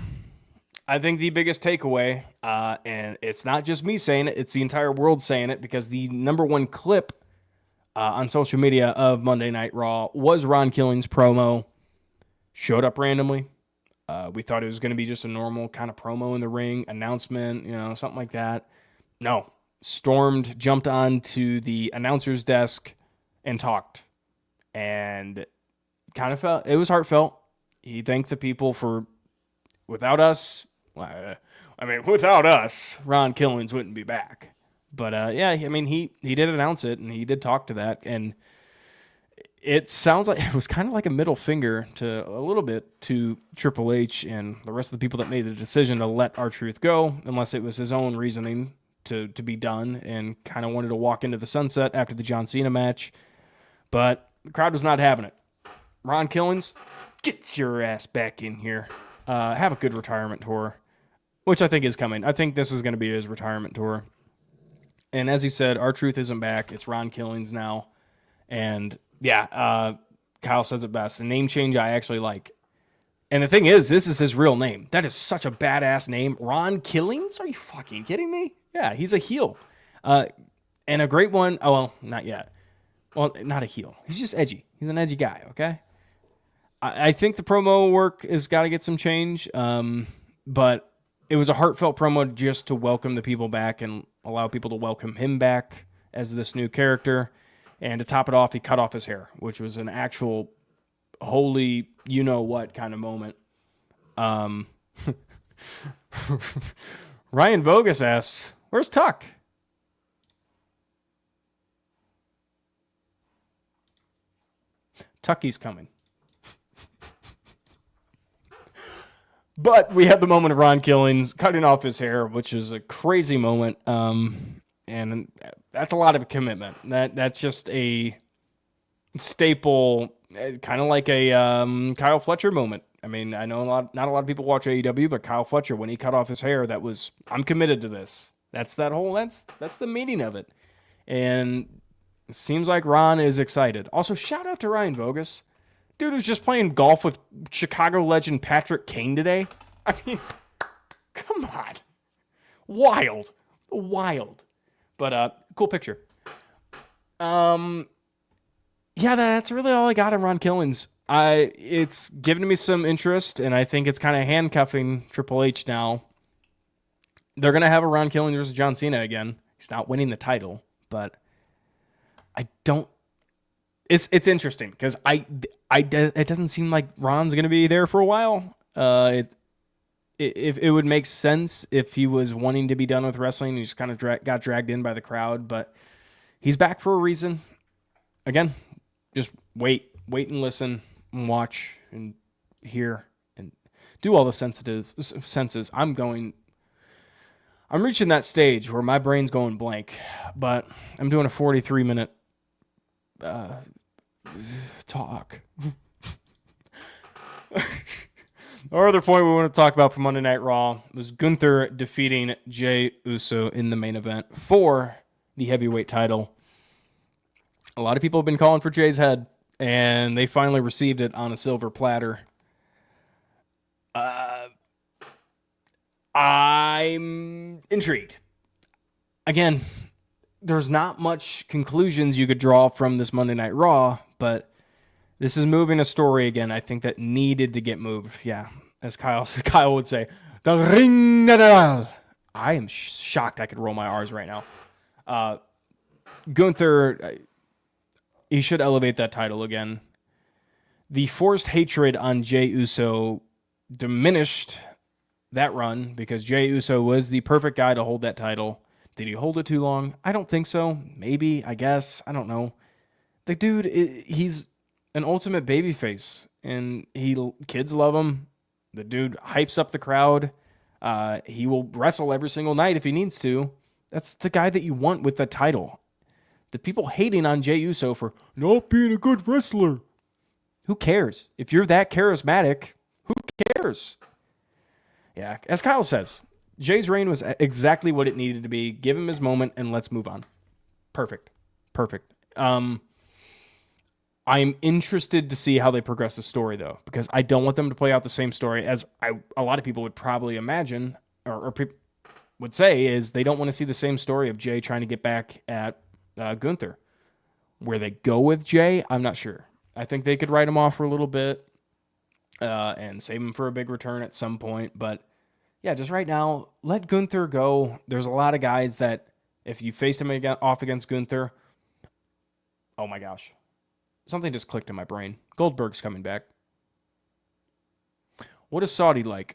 I think the biggest takeaway, and it's not just me saying it, it's the entire world saying it, because the number one clip on social media of Monday Night Raw was Ron Killings' promo. Showed up randomly. We thought it was going to be just a normal kind of promo in the ring, announcement, something like that. No. Jumped onto the announcer's desk and talked. And kind of it was heartfelt. He thanked the people for, without us, Ron Killings wouldn't be back. But he did announce it, and he did talk to that, and it sounds like it was kind of like a middle finger to a little bit to Triple H and the rest of the people that made the decision to let R-Truth go, unless it was his own reasoning to be done and kind of wanted to walk into the sunset after the John Cena match. But the crowd was not having it. Ron Killings, get your ass back in here. Have a good retirement tour, which I think is coming. I think this is going to be his retirement tour. And as he said, R-Truth isn't back. It's Ron Killings now. And yeah, Kyle says it best. A name change I actually like. And the thing is, this is his real name. That is such a badass name. Ron Killings? Are you fucking kidding me? Yeah, he's a heel. And a great one. Oh, well, not yet. Well, not a heel. He's just edgy. He's an edgy guy, okay? I think the promo work has got to get some change. But it was a heartfelt promo just to welcome the people back and allow people to welcome him back as this new character. And to top it off, he cut off his hair, which was an actual holy you-know-what kind of moment. Ryan Vogus asks, where's Tuck? Tucky's coming. But we had the moment of Ron Killings cutting off his hair, which is a crazy moment. And that's a lot of a commitment. That's just a staple, kind of like a Kyle Fletcher moment. I mean, I know not a lot of people watch AEW, but Kyle Fletcher, when he cut off his hair, that was, I'm committed to this. That's the meaning of it. And it seems like Ron is excited. Also, shout out to Ryan Vogus. Dude was just playing golf with Chicago legend Patrick Kane today. I mean, come on. Wild. But cool picture. Yeah, that's really all I got on Ron Killings. It's given me some interest, and I think it's kind of handcuffing Triple H now. They're going to have a Ron Killings versus John Cena again. He's not winning the title, but I don't. It's interesting because it doesn't seem like Ron's going to be there for a while. It would make sense if he was wanting to be done with wrestling. He just kind of got dragged in by the crowd, but he's back for a reason. Again, just wait and listen and watch and hear and do all the senses. I'm reaching that stage where my brain's going blank, but I'm doing a 43-minute talk. Our other point we want to talk about from Monday Night Raw was Gunther defeating Jey Uso in the main event for the heavyweight title. A lot of people have been calling for Jey's head, and they finally received it on a silver platter. I'm intrigued. Again, there's not much conclusions you could draw from this Monday Night Raw, but this is moving a story again, I think, that needed to get moved. Yeah, as Kyle would say, the ring general. I am shocked I could roll my R's right now. Gunther, he should elevate that title again. The forced hatred on Jey Uso diminished that run because Jey Uso was the perfect guy to hold that title. Did he hold it too long? I don't think so. Maybe, I guess. I don't know. The dude, he's an ultimate babyface, and kids love him. The dude hypes up the crowd. He will wrestle every single night if he needs to. That's the guy that you want with the title. The people hating on Jey Uso for not being a good wrestler. Who cares? If you're that charismatic, who cares? Yeah, as Kyle says, Jay's reign was exactly what it needed to be. Give him his moment and let's move on. Perfect. I'm interested to see how they progress the story, though, because I don't want them to play out the same story as a lot of people would probably imagine or would say is they don't want to see the same story of Jey trying to get back at Gunther. Where they go with Jey, I'm not sure. I think they could write him off for a little bit and save him for a big return at some point. But yeah, just right now, let Gunther go. There's a lot of guys that if you faced him off against Gunther, oh my gosh. Something just clicked in my brain. Goldberg's coming back. What is Saudi like?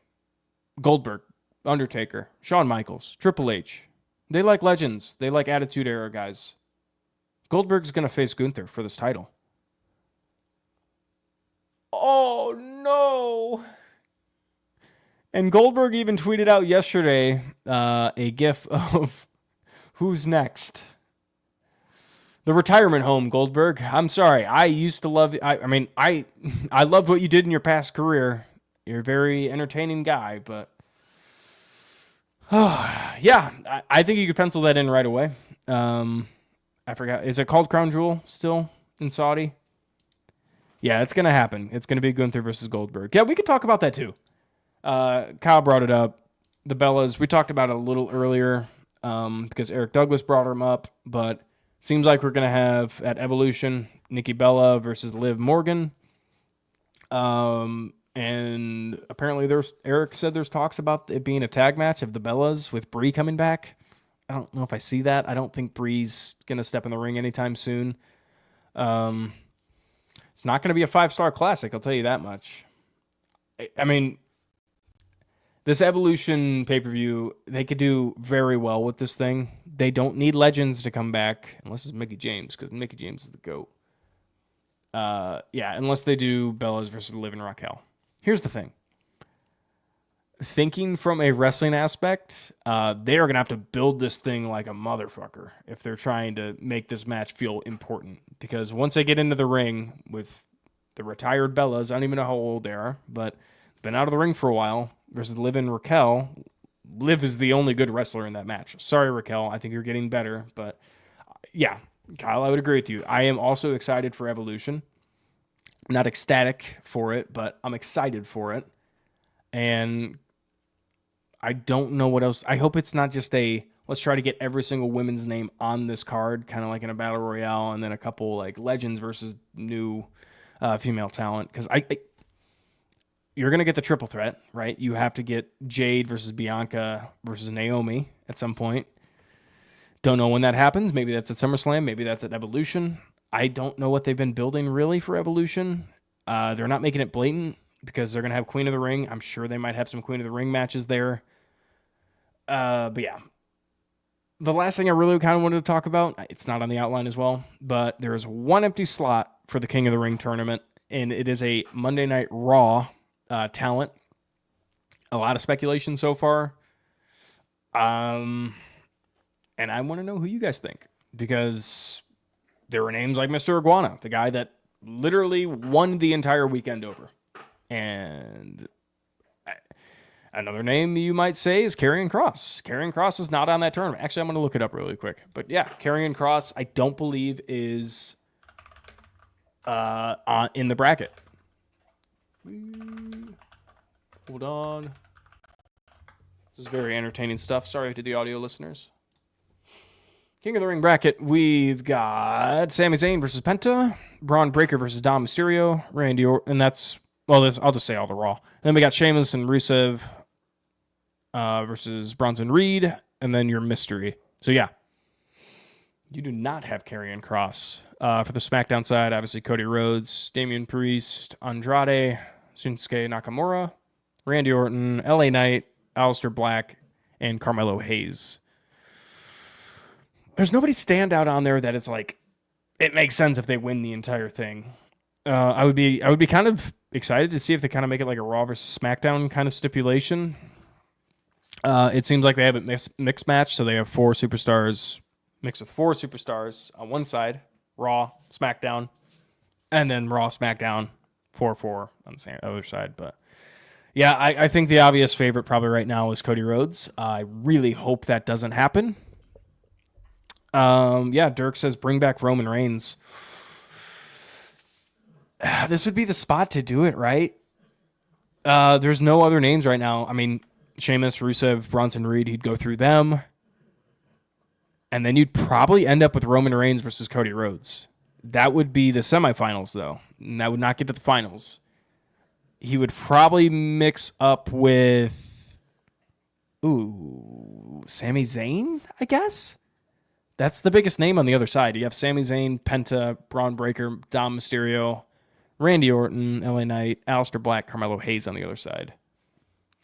Goldberg, Undertaker, Shawn Michaels, Triple H. They like legends. They like Attitude Era guys. Goldberg's going to face Gunther for this title. Oh, no. And Goldberg even tweeted out yesterday a gif of who's next. The retirement home, Goldberg. I'm sorry. I used to love it. I loved what you did in your past career. You're a very entertaining guy, but yeah, I think you could pencil that in right away. I forgot. Is it called Crown Jewel still in Saudi? Yeah, it's going to happen. It's going to be Gunther versus Goldberg. Yeah, we could talk about that too. Kyle brought it up. The Bellas, we talked about it a little earlier because Eric Douglas brought them up, but seems like we're going to have at Evolution Nikki Bella versus Liv Morgan. And apparently Eric said there's talks about it being a tag match of the Bellas with Brie coming back. I don't know if I see that. I don't think Brie's going to step in the ring anytime soon. It's not going to be a 5-star classic, I'll tell you that much. I mean, this Evolution pay-per-view, they could do very well with this thing. They don't need legends to come back, unless it's Mickie James, because Mickie James is the GOAT. Yeah, unless they do Bellas versus Liv and Raquel. Here's the thing. Thinking from a wrestling aspect, they are going to have to build this thing like a motherfucker if they're trying to make this match feel important. Because once they get into the ring with the retired Bellas, I don't even know how old they are, but been out of the ring for a while, versus Liv and Raquel. Liv is the only good wrestler in that match. Sorry, Raquel. I think you're getting better. But yeah, Kyle, I would agree with you. I am also excited for Evolution. I'm not ecstatic for it, but I'm excited for it. And I don't know what else. I hope it's not just let's try to get every single women's name on this card, kind of like in a battle royale, and then a couple like legends versus new female talent. Because you're going to get the triple threat, right? You have to get Jade versus Bianca versus Naomi at some point. Don't know when that happens. Maybe that's at SummerSlam. Maybe that's at Evolution. I don't know what they've been building really for Evolution. They're not making it blatant because they're going to have Queen of the Ring. I'm sure they might have some Queen of the Ring matches there. But yeah. The last thing I really kind of wanted to talk about, it's not on the outline as well, but there is one empty slot for the King of the Ring tournament, and it is a Monday Night Raw talent. A lot of speculation so far. And I want to know who you guys think, because there were names like Mr. Iguana, the guy that literally won the entire weekend over. And another name you might say is Karrion Kross. Karrion Kross is not on that tournament. Actually, I'm going to look it up really quick. But yeah, Karrion Kross, I don't believe is in the bracket. Hold on. This is very entertaining stuff. Sorry to the audio listeners. King of the Ring bracket, we've got Sami Zayn versus Penta, Braun Breaker versus Dom Mysterio, Randy Orton, and that's, well, I'll just say all the Raw. Then we got Sheamus and Rusev versus Bronson Reed, and then your mystery. So yeah, you do not have Karrion Kross. For the SmackDown side, obviously Cody Rhodes, Damian Priest, Andrade, Shinsuke Nakamura, Randy Orton, LA Knight, Aleister Black, and Carmelo Hayes. There's nobody standout on there that it's like it makes sense if they win the entire thing. I would be kind of excited to see if they kind of make it like a Raw versus SmackDown kind of stipulation. It seems like they have a mixed match, so they have 4 superstars mixed with 4 superstars on one side, Raw, SmackDown, and then Raw, SmackDown, 4-4 on the other side. But yeah, I think the obvious favorite probably right now is Cody Rhodes. I really hope that doesn't happen. Yeah, Dirk says bring back Roman Reigns. This would be the spot to do it, right? There's no other names right now. I mean, Sheamus, Rusev, Bronson Reed, he'd go through them. And then you'd probably end up with Roman Reigns versus Cody Rhodes. That would be the semifinals, though. And that would not get to the finals. He would probably mix up with, Sami Zayn, I guess? That's the biggest name on the other side. You have Sami Zayn, Penta, Braun Breaker, Dom Mysterio, Randy Orton, LA Knight, Aleister Black, Carmelo Hayes on the other side.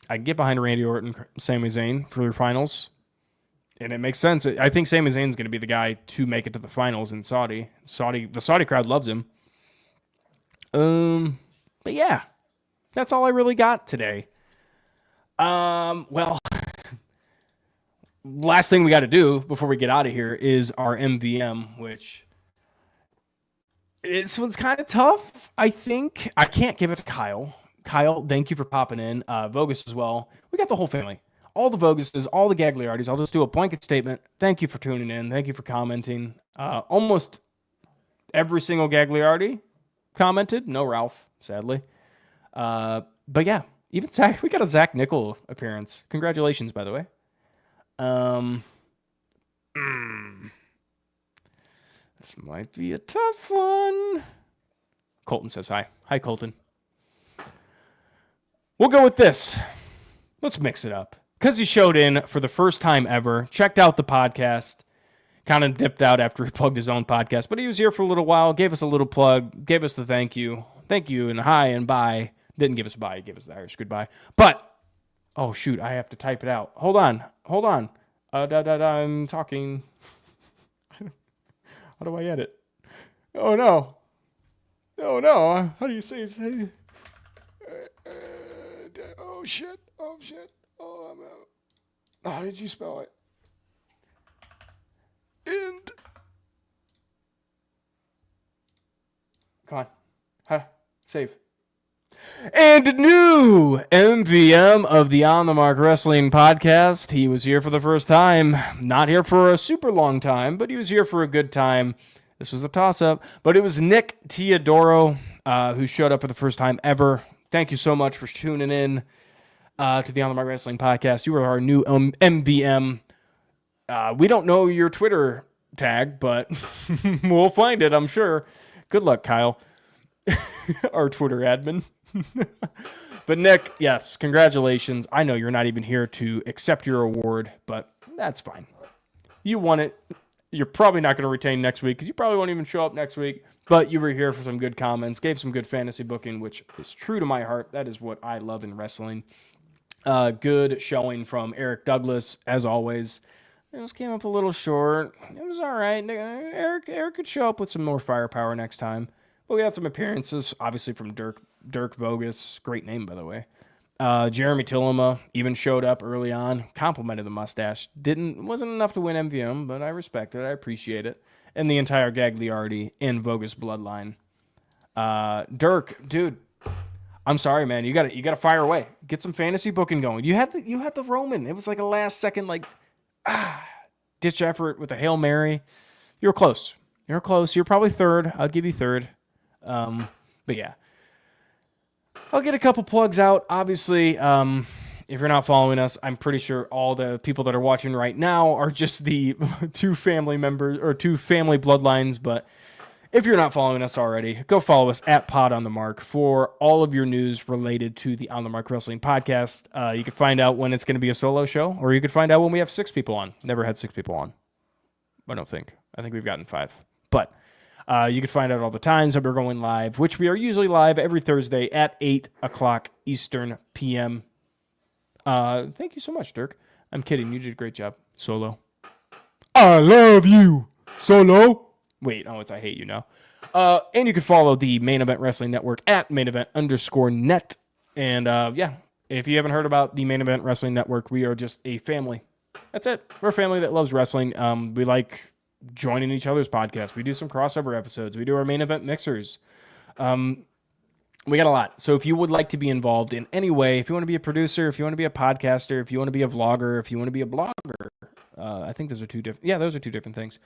I can get behind Randy Orton, Sami Zayn for their finals. And it makes sense. I think Sami Zayn's going to be the guy to make it to the finals in Saudi. The Saudi crowd loves him. But But yeah, that's all I really got today. Well, last thing we got to do before we get out of here is our MVM, which this one's kind of tough. I think I can't give it to Kyle. Kyle, thank you for popping in. Vogus as well. We got the whole family. All the Voguses, all the Gagliardis. I'll just do a blanket statement. Thank you for tuning in. Thank you for commenting. Almost every single Gagliardi commented. No Ralph, sadly. But yeah, even Zach. We got a Zach Nickel appearance. Congratulations, by the way. This might be a tough one. Colton says hi. Hi, Colton. We'll go with this. Let's mix it up. Because he showed in for the first time ever, checked out the podcast, kind of dipped out after he plugged his own podcast, but he was here for a little while, gave us a little plug, gave us the thank you, and hi and bye. Didn't give us a bye, he gave us the Irish goodbye. But, oh shoot, I have to type it out. Hold on. I'm talking. How do I edit? Oh no. How do you say it? Oh shit. Oh, I'm out. How did you spell it? And. Come on. Save. And new MVM of the On the Mark Wrestling Podcast. He was here for the first time. Not here for a super long time, but he was here for a good time. This was a toss-up. But it was Nick Teodoro who showed up for the first time ever. Thank you so much for tuning in to the On the Mark Wrestling Podcast. You are our new MVM. We don't know your Twitter tag, but we'll find it, I'm sure. Good luck, Kyle, our Twitter admin. But Nick, yes, congratulations. I know you're not even here to accept your award, but that's fine. You won it. You're probably not going to retain next week because you probably won't even show up next week, but you were here for some good comments, gave some good fantasy booking, which is true to my heart. That is what I love in wrestling. Good showing from Eric Douglas, as always. It just came up a little short. It was all right. Eric could show up with some more firepower next time. But we had some appearances, obviously, from Dirk Vogus. Great name, by the way. Jeremy Tillema even showed up early on. Complimented the mustache. Wasn't enough to win MVM, but I respect it. I appreciate it. And the entire Gagliardi and Vogus bloodline. Dirk, dude, I'm sorry, man. You gotta fire away. Get some fantasy booking going. You had the Roman. It was like a last second ditch effort with a Hail Mary. You were close. You're probably third. I'll give you third. But yeah, I'll get a couple plugs out. Obviously, if you're not following us, I'm pretty sure all the people that are watching right now are just the two family members or two family bloodlines. But if you're not following us already, go follow us at Pod on the Mark for all of your news related to the On the Mark Wrestling Podcast. You can find out when it's going to be a solo show, or you can find out when we have 6 people on. Never had 6 people on. I don't think. I think we've gotten 5. But you can find out all the times that we're going live, which we are usually live every Thursday at 8 o'clock Eastern PM. Thank you so much, Dirk. I'm kidding. You did a great job. Solo. I love you. Solo. Wait, it's I hate you now. And you can follow the Main Event Wrestling Network at mainevent_net. And if you haven't heard about the Main Event Wrestling Network, we are just a family. That's it. We're a family that loves wrestling. We like joining each other's podcasts. We do some crossover episodes. We do our main event mixers. We got a lot. So if you would like to be involved in any way, if you want to be a producer, if you want to be a podcaster, if you want to be a vlogger, if you want to be a blogger, I think those are two different. Yeah, those are two different things.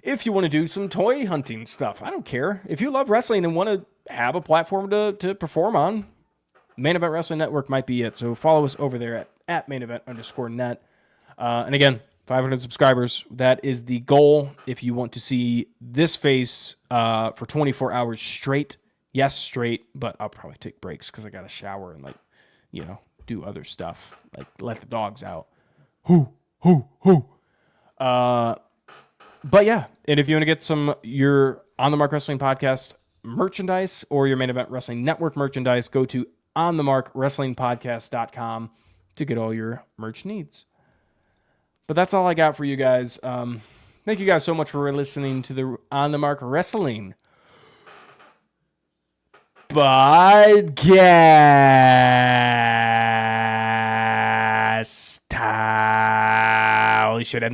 If you want to do some toy hunting stuff, I don't care. If you love wrestling and want to have a platform to perform on, Main Event Wrestling Network might be it. So follow us over there at mainevent_net. And again, 500 subscribers. That is the goal. If you want to see this face for 24 hours straight, yes, straight, but I'll probably take breaks because I got to shower and do other stuff, like let the dogs out. But yeah, and if you want to get some your On the Mark Wrestling Podcast merchandise or your Main Event Wrestling Network merchandise, go to onthemarkwrestlingpodcast.com to get all your merch needs. But that's all I got for you guys. Thank you guys so much for listening to the On the Mark Wrestling podcast. We should end